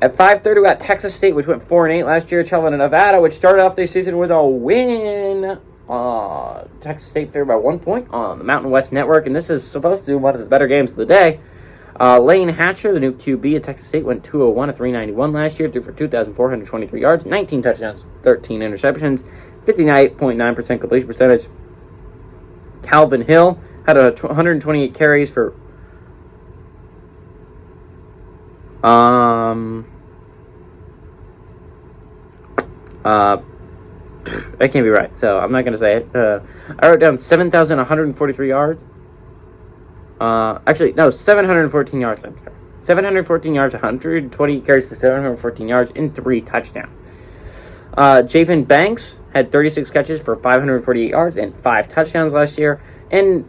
At 5:30, we got Texas State, which went 4-8 last year, traveling to Nevada, which started off their season with a win. Texas State favored by 1 point on the Mountain West Network, and this is supposed to be one of the better games of the day. Lane Hatcher, the new QB at Texas State, went 201 to 391 last year, threw for 2,423 yards, 19 touchdowns, 13 interceptions, 59.9% completion percentage. Calvin Hill had 128 carries for that can't be right, so I'm not going to say it. I wrote down 7,143 yards. Actually, no, 714 yards. I'm sorry. 714 yards, 120 carries for 714 yards, and 3 touchdowns. Javen Banks had 36 catches for 548 yards and 5 touchdowns last year. And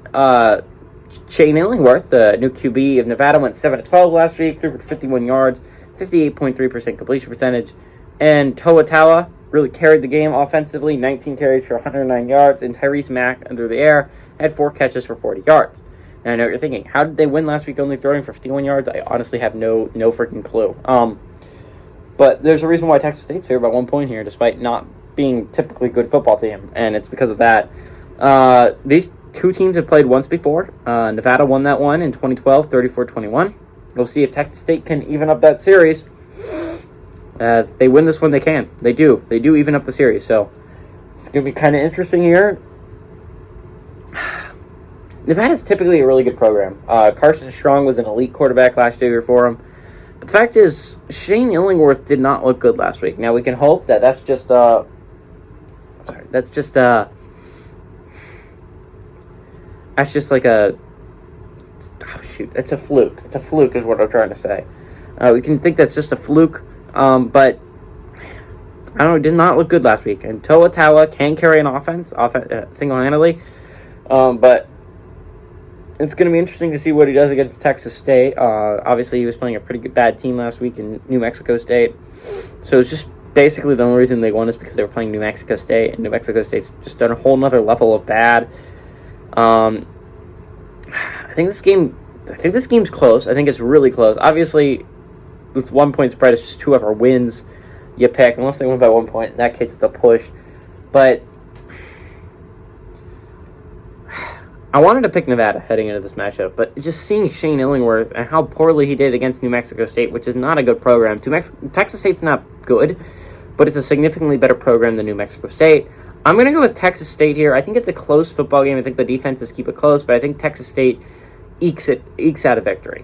Shane Illingworth, the new QB of Nevada, went 7-12 last week, threw for 51 yards, 58.3% completion percentage. And Toa Taua really carried the game offensively, 19 carries for 109 yards, and Tyrese Mack under the air had 4 catches for 40 yards. Now I know what you're thinking, how did they win last week only throwing for 51 yards? I honestly have no freaking clue. But there's a reason why Texas State's favored by 1 point here, despite not being typically a good football team, and it's because of that. These two teams have played once before. Nevada won that one in 2012, 34-21. We'll see if Texas State can even up that series. If they win this one, they can. They do. They do even up the series, so it's going to be kind of interesting here. Nevada's typically a really good program. Carson Strong was an elite quarterback last year for him. But the fact is, Shane Illingworth did not look good last week. Now, we can hope that that's just a fluke. It's a fluke is what I'm trying to say. We can think that's just a fluke, but I don't know, it did not look good last week. And Toa Taua can carry an offense single-handedly, but it's going to be interesting to see what he does against Texas State. Obviously, he was playing a pretty bad team last week in New Mexico State. So it's just basically the only reason they won is because they were playing New Mexico State, and New Mexico State's just done a whole nother level of bad. I think this game's close. I think it's really close. Obviously, with 1 point spread, it's just whoever wins you pick. Unless they win by 1 point, in that case, it's a push. But I wanted to pick Nevada heading into this matchup, but just seeing Shane Illingworth and how poorly he did against New Mexico State, which is not a good program. Texas State's not good, but it's a significantly better program than New Mexico State. I'm going to go with Texas State here. I think it's a close football game. I think the defenses keep it close, but I think Texas State ekes out a victory.